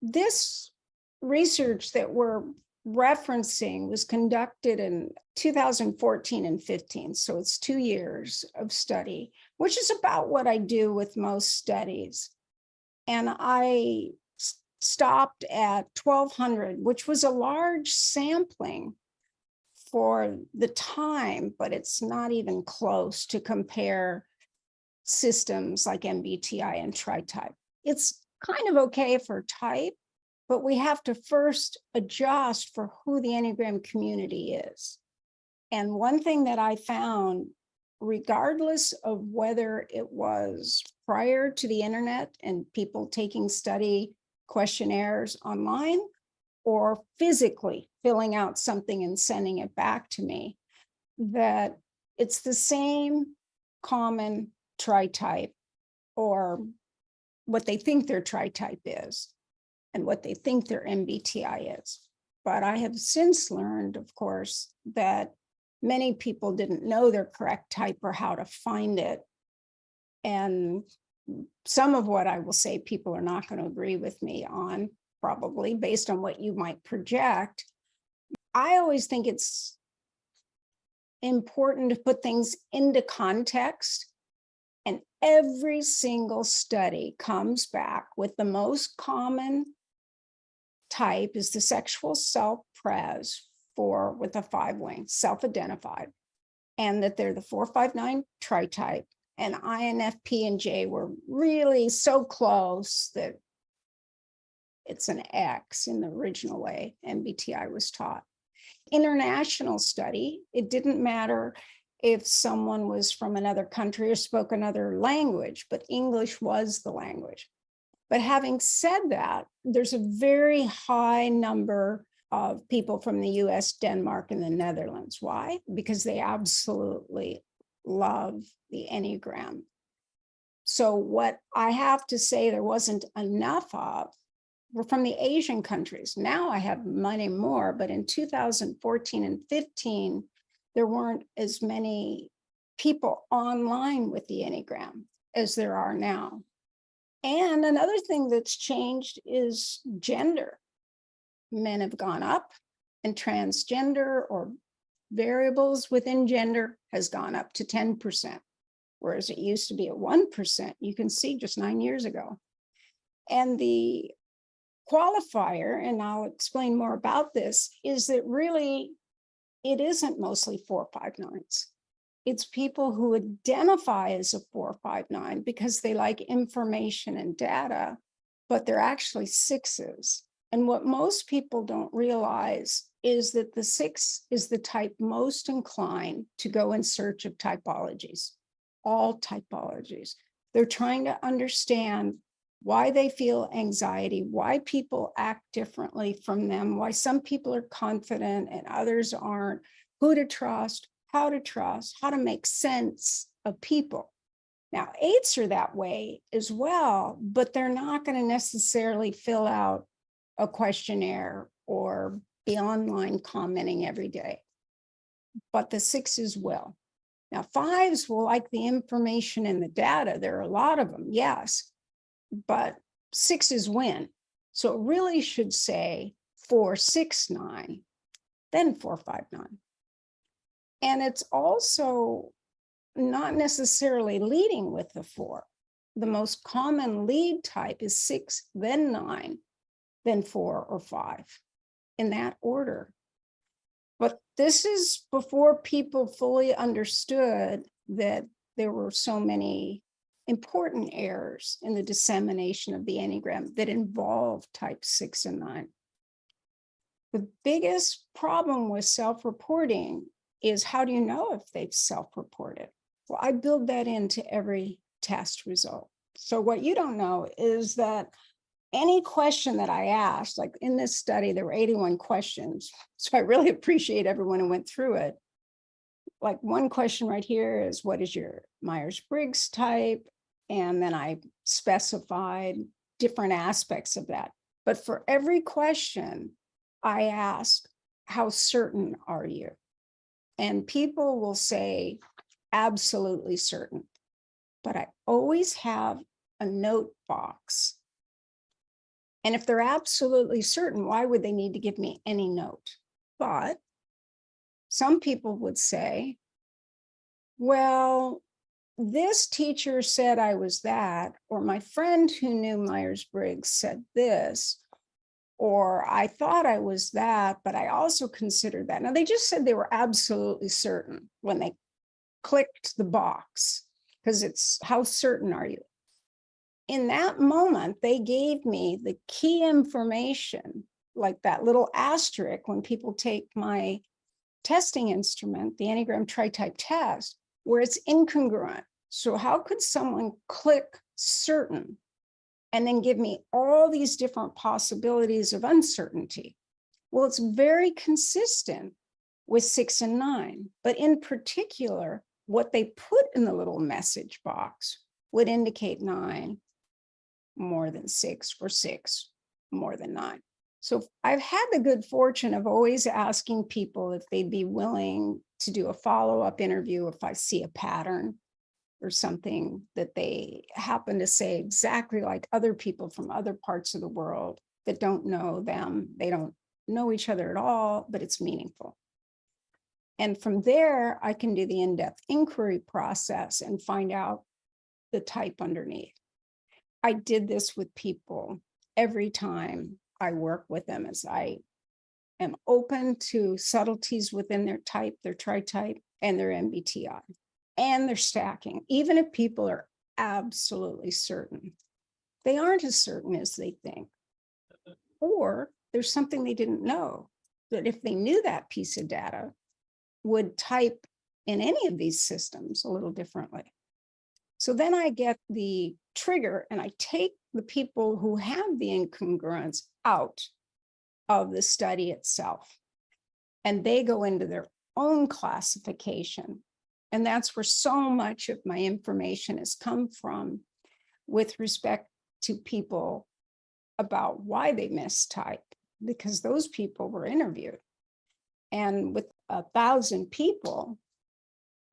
This research that we're referencing was conducted in 2014 and 15. So it's 2 years of study, which is about what I do with most studies. And I stopped at 1,200, which was a large sampling for the time, but it's not even close to compare systems like MBTI and Tritype. It's kind of okay for type, but we have to first adjust for who the Enneagram community is. And one thing that I found, regardless of whether it was prior to the internet and people taking study questionnaires online or physically filling out something and sending it back to me, that it's the same common tritype, or what they think their tritype is and what they think their MBTI is. But I have since learned, of course, that many people didn't know their correct type or how to find it. And some of what I will say, people are not going to agree with me on, probably based on what you might project. I always think it's important to put things into context. And every single study comes back with the most common type is the sexual self-pres with a 5-wing, self-identified, and that they're the 459 tritype, and INFP and J were really so close that it's an X in the original way MBTI was taught. International study, it didn't matter if someone was from another country or spoke another language, but English was the language. But having said that, there's a very high number of people from the US, Denmark, and the Netherlands. Why? Because they absolutely love the Enneagram. So what I have to say there wasn't enough of were from the Asian countries. Now I have many more, but in 2014 and 15, there weren't as many people online with the Enneagram as there are now. And another thing that's changed is gender. Men have gone up, and transgender or variables within gender has gone up to 10%, whereas it used to be at 1%. You can see just 9 years ago. And the qualifier, and I'll explain more about this, is that really it isn't mostly 459s. It's people who identify as a 459 because they like information and data, but they're actually 6s. And what most people don't realize is that the 6 is the type most inclined to go in search of typologies, all typologies. They're trying to understand why they feel anxiety, why people act differently from them, why some people are confident and others aren't, who to trust, how to make sense of people. Now, 8s are that way as well, but they're not going to necessarily fill out a questionnaire or be online commenting every day, but the 6s will. Now, 5s will like the information and the data. There are a lot of them, yes, but 6s win. So it really should say 469, then 459. And it's also not necessarily leading with the 4. The most common lead type is 6, then 9, then 4 or 5, in that order. But this is before people fully understood that there were so many important errors in the dissemination of the Enneagram that involve type 6 and 9. The biggest problem with self-reporting is, how do you know if they've self-reported? Well, I build that into every test result. So what you don't know is that any question that I asked, like in this study, there were 81 questions. So I really appreciate everyone who went through it. Like one question right here is, what is your Myers-Briggs type? And then I specified different aspects of that. But for every question, I ask, how certain are you? And people will say, absolutely certain. But I always have a note box And if they're absolutely certain, why would they need to give me any note? But some people would say, well, this teacher said I was that, or my friend who knew Myers-Briggs said this, or I thought I was that, but I also considered that. Now, they just said they were absolutely certain when they clicked the box, because it's how certain are you? In that moment, they gave me the key information, like that little asterisk when people take my testing instrument, the Enneagram Tritype test, where it's incongruent. So how could someone click certain and then give me all these different possibilities of uncertainty? Well, it's very consistent with 6 and 9, but in particular, what they put in the little message box would indicate 9 more than 6 or 6 more than 9. So I've had the good fortune of always asking people if they'd be willing to do a follow-up interview if I see a pattern or something that they happen to say exactly like other people from other parts of the world that don't know them. They don't know each other at all, but it's meaningful. And from there, I can do the in-depth inquiry process and find out the type underneath. I did this with people every time I work with them, as I am open to subtleties within their type, their tritype, and their MBTI, and their stacking. Even if people are absolutely certain, they aren't as certain as they think. Or there's something they didn't know, that if they knew that piece of data, would type in any of these systems a little differently. So then I get the trigger and I take the people who have the incongruence out of the study itself, and they go into their own classification. And that's where so much of my information has come from with respect to people about why they mistype, because those people were interviewed. And with 1,000 people,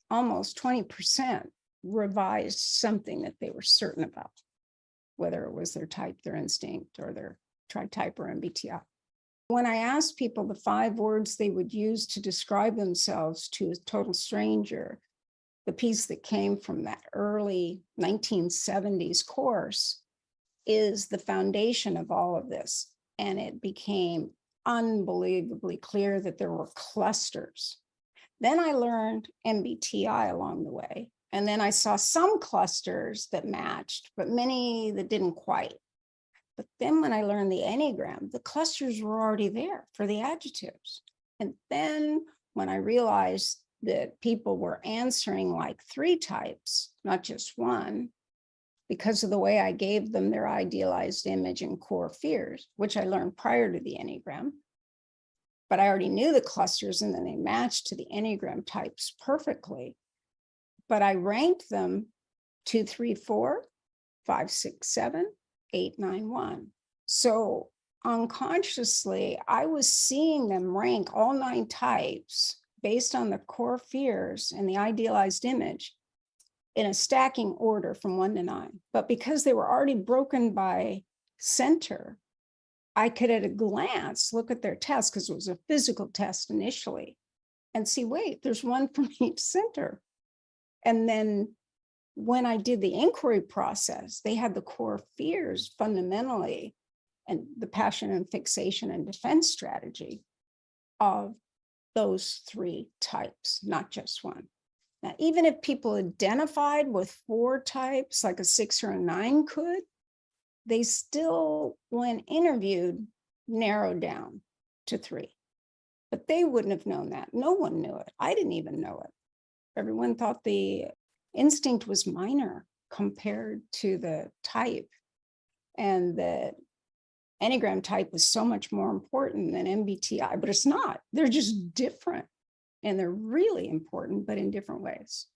almost 20% revised something that they were certain about, whether it was their type, their instinct, or their tritype or MBTI. When I asked people the 5 words they would use to describe themselves to a total stranger, the piece that came from that early 1970s course is the foundation of all of this. And it became unbelievably clear that there were clusters. Then I learned MBTI along the way. And then I saw some clusters that matched, but many that didn't quite. But then when I learned the Enneagram, the clusters were already there for the adjectives. And then when I realized that people were answering like 3 types, not just one, because of the way I gave them their idealized image and core fears, which I learned prior to the Enneagram. But I already knew the clusters, and then they matched to the Enneagram types perfectly. But I ranked them 2, 3, 4, 5, 6, 7, 8, 9, 1. So unconsciously, I was seeing them rank all 9 types based on the core fears and the idealized image in a stacking order from 1 to 9. But because they were already broken by center, I could at a glance look at their test, because it was a physical test initially, and see, wait, there's one from each center. And then when I did the inquiry process, they had the core fears fundamentally, and the passion and fixation and defense strategy of those 3 types, not just one. Now, even if people identified with 4 types, like a 6 or a 9 could, they still, when interviewed, narrowed down to 3. But they wouldn't have known that. No one knew it. I didn't even know it. Everyone thought the instinct was minor compared to the type, and the Enneagram type was so much more important than MBTI, but it's not. They're just different, and they're really important, but in different ways.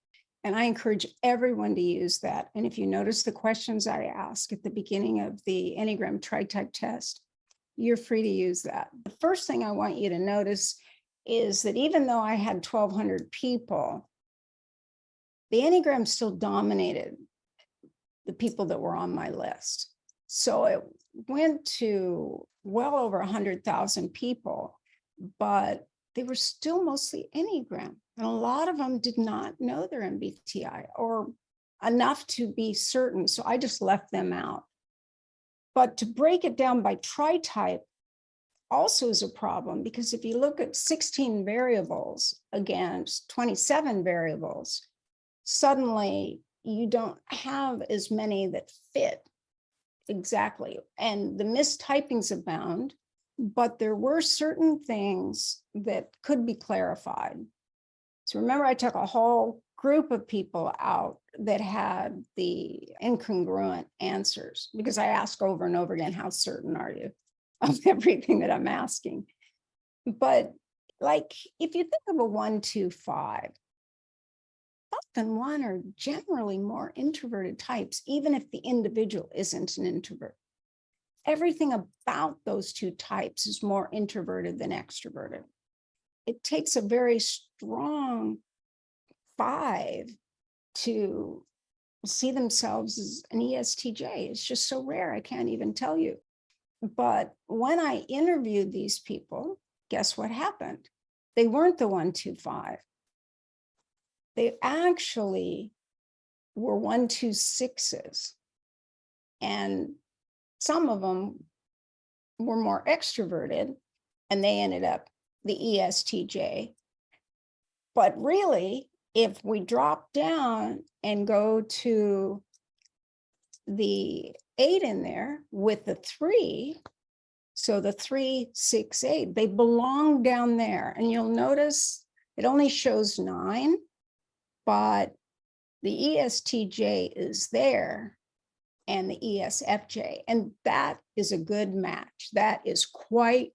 And I encourage everyone to use that. And if you notice the questions I ask at the beginning of the Enneagram Tritype test, you're free to use that. The first thing I want you to notice is that even though I had 1,200 people, the Enneagram still dominated the people that were on my list. So it went to well over 100,000 people, but they were still mostly Enneagram. And a lot of them did not know their MBTI or enough to be certain. So I just left them out. But to break it down by Tritype also is a problem, because if you look at 16 variables against 27 variables, suddenly you don't have as many that fit exactly. And the mistypings abound, but there were certain things that could be clarified. So remember, I took a whole group of people out that had the incongruent answers, because I ask over and over again, how certain are you of everything that I'm asking? But like, if you think of a 1, 2, 5, often one are generally more introverted types, even if the individual isn't an introvert. Everything about those two types is more introverted than extroverted. It takes a very strong 5 to see themselves as an ESTJ. It's just so rare, I can't even tell you. But when I interviewed these people, guess what happened? They weren't the 1, 2, 5. They actually were 1, 2, 6s. And some of them were more extroverted, and they ended up the ESTJ. But really, if we drop down and go to the 8 in there with the 3, so the 3, 6, 8, they belong down there. And you'll notice it only shows 9, but the ESTJ is there and the ESFJ. And that is a good match. That is quite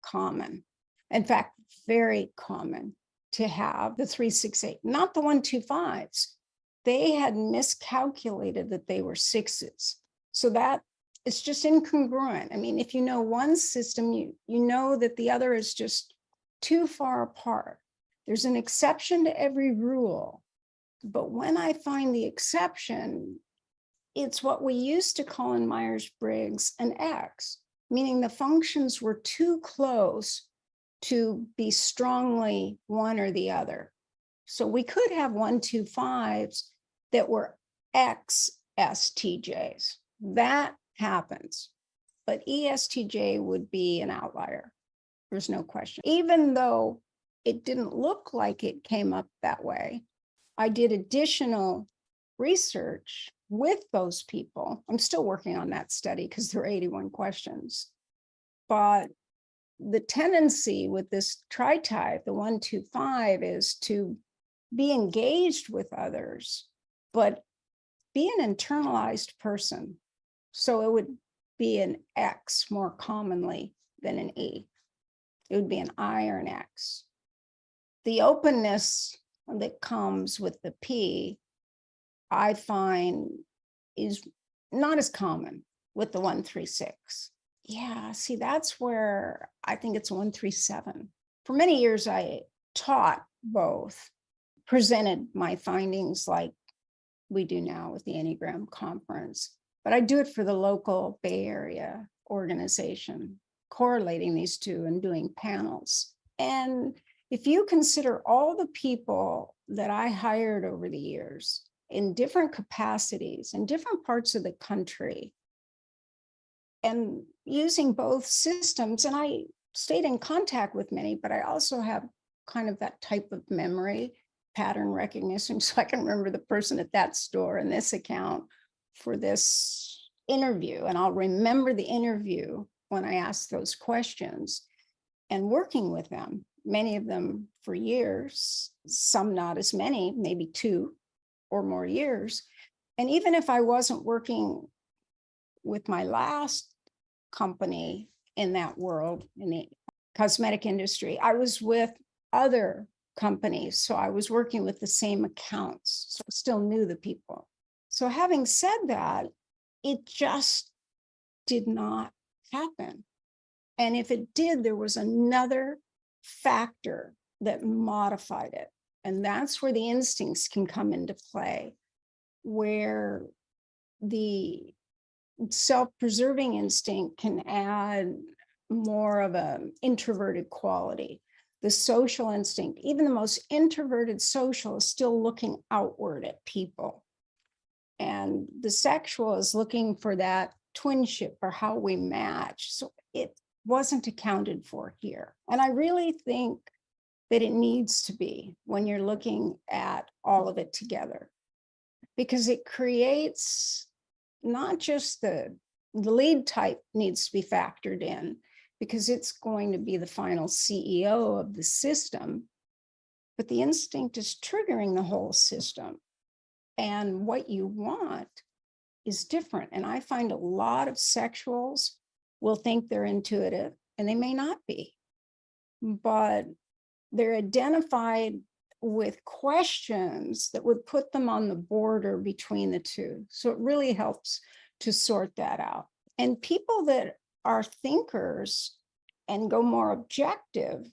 common. In fact, very common to have the 3, 6, 8, not the 1, 2, 5s. They had miscalculated that they were 6s. So that it's just incongruent. I mean, if you know one system, you know that the other is just too far apart. There's an exception to every rule. But when I find the exception, it's what we used to call in Myers-Briggs an X, meaning the functions were too close to be strongly one or the other. So we could have 1, 2, 5s that were XSTJs. That happens. But ESTJ would be an outlier. There's no question. Even though it didn't look like it came up that way, I did additional research with those people. I'm still working on that study because there are 81 questions. But the tendency with this Tritype, the 1, 2, 5, is to be engaged with others, but be an internalized person. So it would be an X more commonly than an E. It would be an I or an X. The openness that comes with the P, I find, is not as common with the 1, 3, 6. Yeah, see, that's where I think it's 1, 3, 7. For many years, I taught both, presented my findings like we do now with the Enneagram conference, but I do it for the local Bay Area organization, correlating these two and doing panels. And if you consider all the people that I hired over the years in different capacities in different parts of the country, and using both systems, and I stayed in contact with many, but I also have kind of that type of memory, pattern recognition, so I can remember the person at that store and this account for this interview, and I'll remember the interview when I ask those questions. And working with them, many of them for years, some not as many, maybe 2 or more years. And even if I wasn't working with my last company in that world, in the cosmetic industry, I was with other companies. So I was working with the same accounts. So I still knew the people. So having said that, it just did not happen. And if it did, there was another factor that modified it. And that's where the instincts can come into play, where the self-preserving instinct can add more of an introverted quality. The social instinct, even the most introverted social, is still looking outward at people. And the sexual is looking for that twinship or how we match. So it wasn't accounted for here. And I really think that it needs to be when you're looking at all of it together, because it creates not just the lead type needs to be factored in, because it's going to be the final CEO of the system, but the instinct is triggering the whole system. And what you want is different. And I find a lot of sexuals will think they're intuitive, and they may not be, but they're identified with questions that would put them on the border between the two. So it really helps to sort that out. And people that are thinkers and go more objective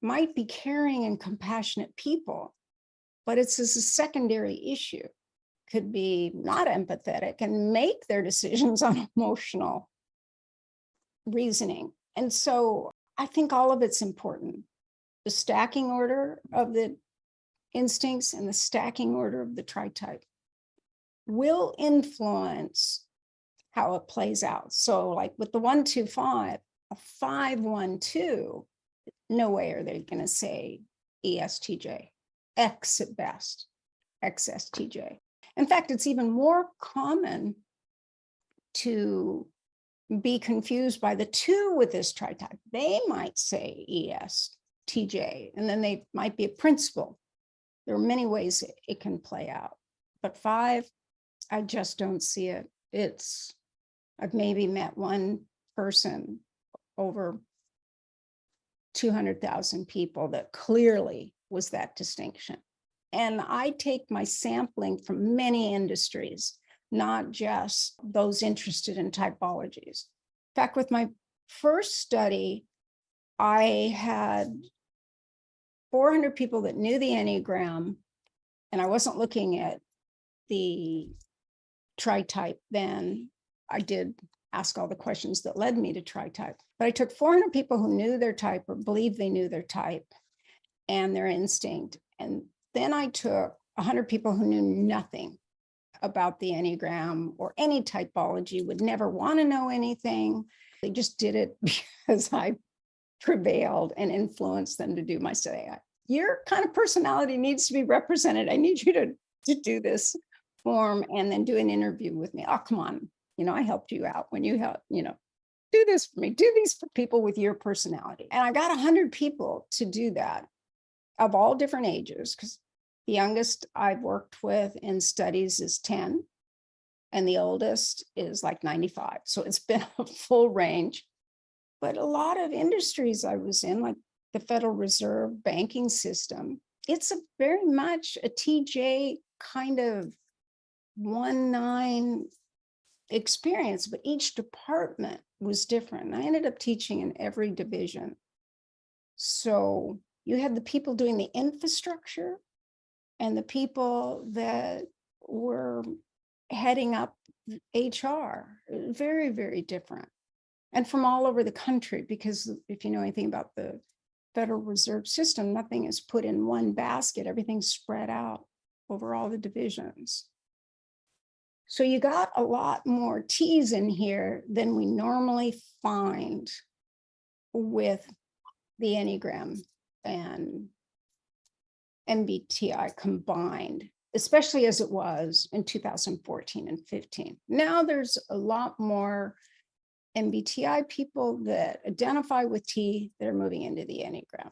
might be caring and compassionate people, but it's as a secondary issue. Could be not empathetic and make their decisions on emotional reasoning. And so I think all of it's important. The stacking order of the instincts and the stacking order of the tritype will influence how it plays out. So like with the 1-2-5, a 5-1-2, no way are they going to say ESTJ, X at best, XSTJ. In fact, it's even more common to be confused by the 2 with this tritype. They might say ESTJ, and then they might be a principal. There are many ways it can play out. But 5, I just don't see it. I've maybe met one person over 200,000 people that clearly was that distinction. And I take my sampling from many industries, not just those interested in typologies. In fact, with my first study, I had 400 people that knew the Enneagram, and I wasn't looking at the Tritype then. I did ask all the questions that led me to Tritype, but I took 400 people who knew their type or believed they knew their type and their instinct. And then I took 100 people who knew nothing about the Enneagram or any typology, would never want to know anything. They just did it because I prevailed and influenced them to do my study. Your kind of personality needs to be represented. I need you to do this form and then do an interview with me. Oh, come on. I helped you out when you helped, do this for me. Do these for people with your personality. And I got 100 people to do that of all different ages, because the youngest I've worked with in studies is 10, and the oldest is like 95. So it's been a full range. But a lot of industries I was in, like the Federal Reserve banking system, it's very much a TJ kind of 1-9 experience, but each department was different. I ended up teaching in every division. So you had the people doing the infrastructure and the people that were heading up HR, very, very different. And from all over the country, because if you know anything about the Federal Reserve System, nothing is put in one basket, everything's spread out over all the divisions. So you got a lot more T's in here than we normally find with the Enneagram and MBTI combined, especially as it was in 2014 and 15. Now there's a lot more MBTI people that identify with T that are moving into the Enneagram.